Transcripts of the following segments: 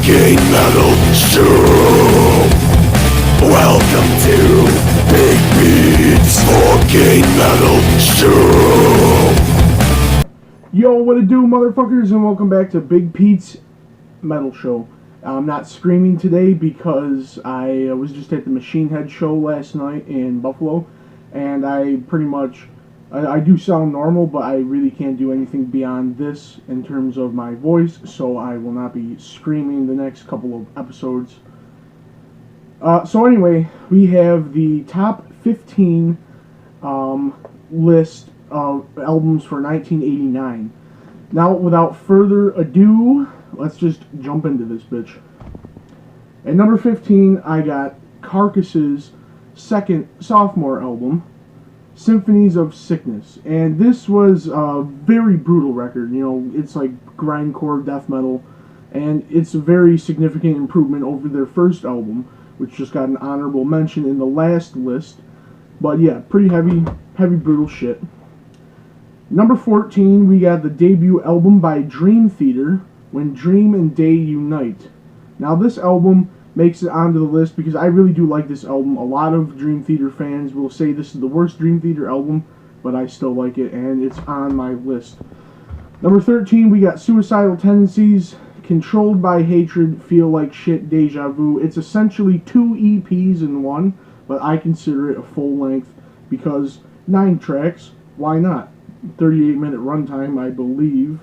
fucking metal show. Welcome to Big Beats fucking metal show. Yo, what it do, motherfuckers, and welcome back to Big Pete's Metal Show. I'm not screaming today because I was just at the Machine Head show last night in Buffalo, and I do sound normal, but I really can't do anything beyond this in terms of my voice, so I will not be screaming the next couple of episodes. So anyway, we have the top 15 list of albums for 1989. Now, without further ado, let's just jump into this bitch. At number 15, I got Carcass's second sophomore album, Symphonies of Sickness. And this was a very brutal record. You know, it's like grindcore death metal, and it's a very significant improvement over their first album, which just got an honorable mention in the last list. But yeah, pretty heavy brutal shit. Number 14, we got the debut album by Dream Theater, When Dream and Day Unite. Now this album makes it onto the list because I really do like this album. A lot of Dream Theater fans will say this is the worst Dream Theater album, but I still like it, and it's on my list. Number 13, we got Suicidal Tendencies, Controlled by Hatred, Feel Like Shit, Deja Vu. It's essentially 2 EPs in one, but I consider it a full length because 9 tracks, why not? 38-minute runtime, I believe.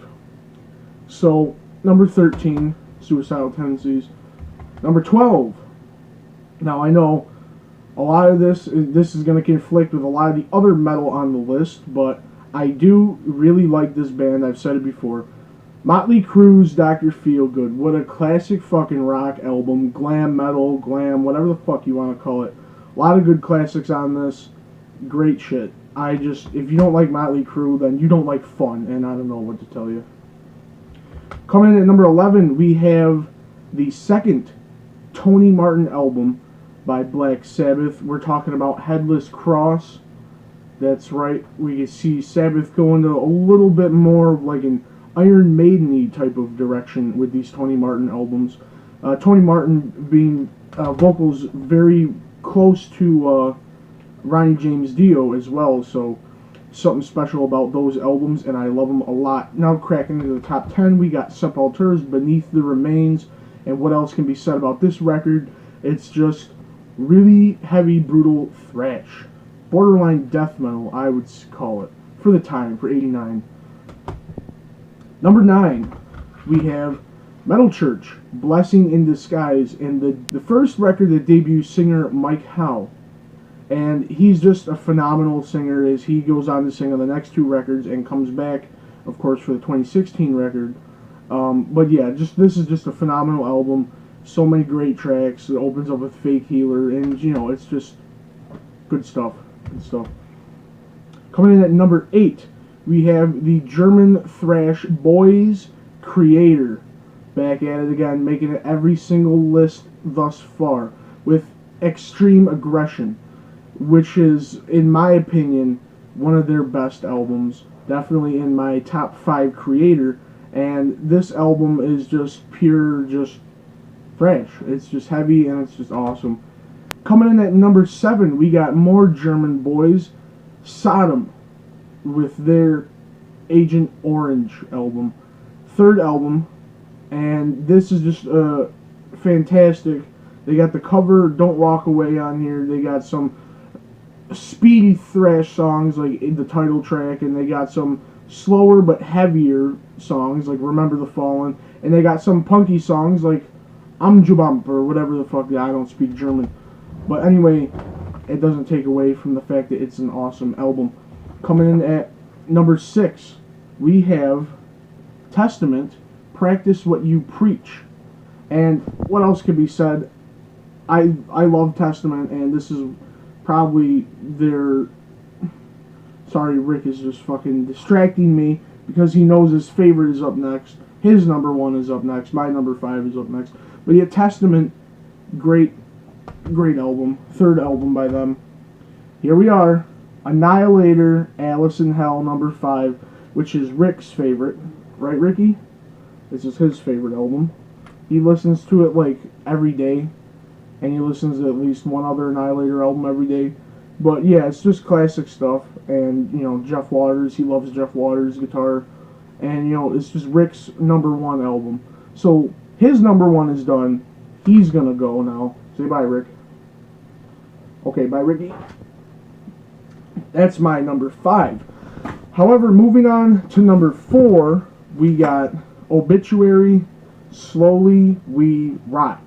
So, number 13, Suicidal Tendencies. Number 12. Now, I know a lot of this is going to conflict with a lot of the other metal on the list, but I do really like this band. I've said it before. Motley Crue's Dr. Feelgood. What a classic fucking rock album. Glam metal, glam, whatever the fuck you want to call it. A lot of good classics on this. Great shit. If you don't like Motley Crue, then you don't like fun, and I don't know what to tell you. Coming in at number 11, we have the second Tony Martin album by Black Sabbath. We're talking about Headless Cross. That's right, we can see Sabbath go into a little bit more of like an Iron Maiden-y type of direction with these Tony Martin albums. Tony Martin being vocals very close to Ronnie James Dio as well, so something special about those albums, and I love them a lot. Now cracking into the top 10, we got Sepultura's Beneath the Remains, and what else can be said about this record? It's just really heavy, brutal thrash. Borderline death metal, I would call it, for the time, for 89. Number 9, we have Metal Church, Blessing in Disguise, and the first record that debuts singer Mike Howe. And he's just a phenomenal singer as he goes on to sing on the next 2 records and comes back, of course, for the 2016 record. But yeah, this is just a phenomenal album. So many great tracks. It opens up with Fake Healer, and you know, it's just good stuff. Good stuff. Coming in at number 8, we have the German thrash Boys Creator. Back at it again, making it every single list thus far with Extreme Aggression, which is, in my opinion, one of their best albums. Definitely in my top 5 Creator. And this album is just pure, just fresh. It's just heavy and it's just awesome. Coming in at number 7, we got more German boys, Sodom, with their Agent Orange album. 3rd album, and this is just fantastic. They got the cover Don't Walk Away on here. They got some speedy thrash songs like in the title track, and they got some slower but heavier songs like Remember the Fallen, and they got some punky songs like Amjubamp or whatever the fuck. I don't speak German, but anyway, it doesn't take away from the fact that it's an awesome album. Coming in at number 6, we have Testament, Practice What You Preach. And what else could be said? I love Testament, and this is probably their... Sorry, Rick is just fucking distracting me because he knows his favorite is up next. His number 1 is up next. My number 5 is up next. But yeah, Testament, great album. 3rd album by them. Here we are. Annihilator, Alice in Hell, number 5, which is Rick's favorite. Right, Ricky? This is his favorite album. he listens to it like every day, and he listens to at least one other Annihilator album every day. But yeah, it's just classic stuff. And you know, Jeff Waters, he loves Jeff Waters' guitar, and you know, it's just Rick's #1 album. So his #1 is done. He's gonna go now. Say bye, Rick. Okay, bye, Ricky. That's my number 5. However, moving on to number 4, we got Obituary, Slowly We Rot.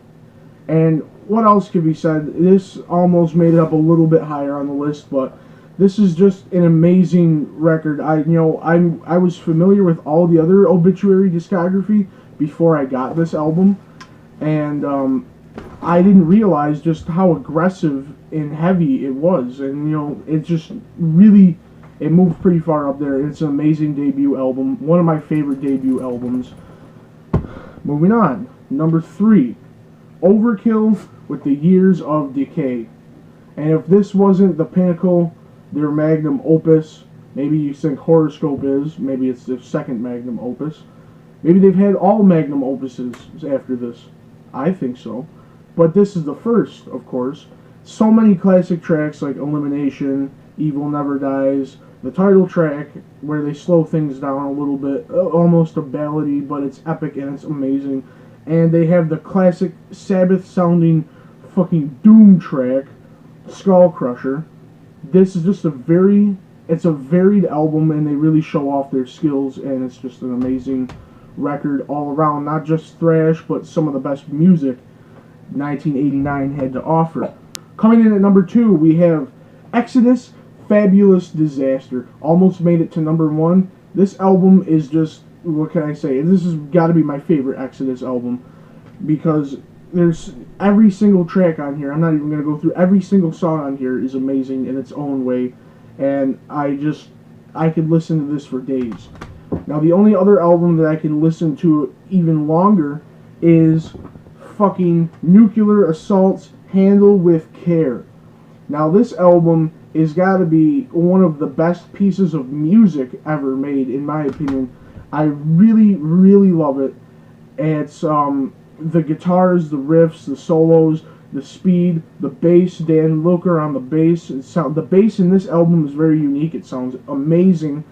And what else could be said? This almost made it up a little bit higher on the list, but this is just an amazing record. I was familiar with all the other Obituary discography before I got this album, and I didn't realize just how aggressive and heavy it was. And you know, it just really, it moved pretty far up there. It's an amazing debut album, one of my favorite debut albums. Moving on, number 3, Overkill with the Years of Decay. And if this wasn't the pinnacle, their magnum opus, maybe you think Horoscope is, maybe it's their second magnum opus. Maybe they've had all magnum opuses after this. I think so. But this is the first, of course. So many classic tracks like Elimination, Evil Never Dies, the title track where they slow things down a little bit, almost a ballady, but it's epic and it's amazing. And they have the classic Sabbath sounding fucking doom track, Skull Crusher. This is just it's a varied album, and they really show off their skills, and it's just an amazing record all around. Not just thrash, but some of the best music 1989 had to offer. Coming in at number 2, we have Exodus, Fabulous Disaster. Almost made it to number 1. This album is just, what can I say? This has got to be my favorite Exodus album, because there's every single track on here. I'm not even going to go through every single song on here is amazing in its own way, and I could listen to this for days. Now the only other album that I can listen to even longer is fucking Nuclear Assault's Handle with Care. Now this album is got to be one of the best pieces of music ever made, in my opinion. I really, really love it. It's the guitars, the riffs, the solos, the speed, the bass. Dan Looker on the bass. The bass in this album is very unique. It sounds amazing.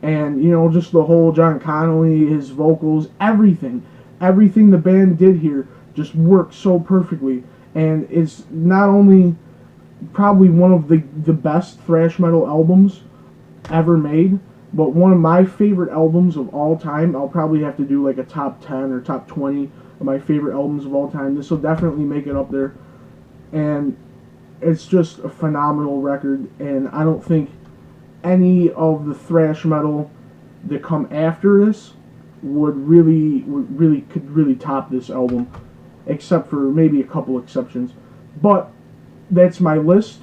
And, you know, just the whole John Connolly, his vocals, everything the band did here just worked so perfectly. And it's not only probably one of the best thrash metal albums ever made, but one of my favorite albums of all time. I'll probably have to do like a top 10 or top 20 of my favorite albums of all time. This will definitely make it up there. And it's just a phenomenal record, and I don't think any of the thrash metal that come after this could really top this album, except for maybe a couple exceptions. But that's my list.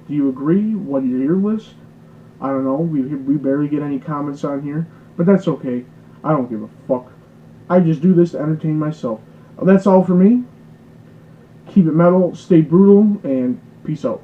Do you agree? What is your list? I don't know. We barely get any comments on here, but that's okay. I don't give a fuck. I just do this to entertain myself. That's all for me. Keep it metal, stay brutal, and peace out.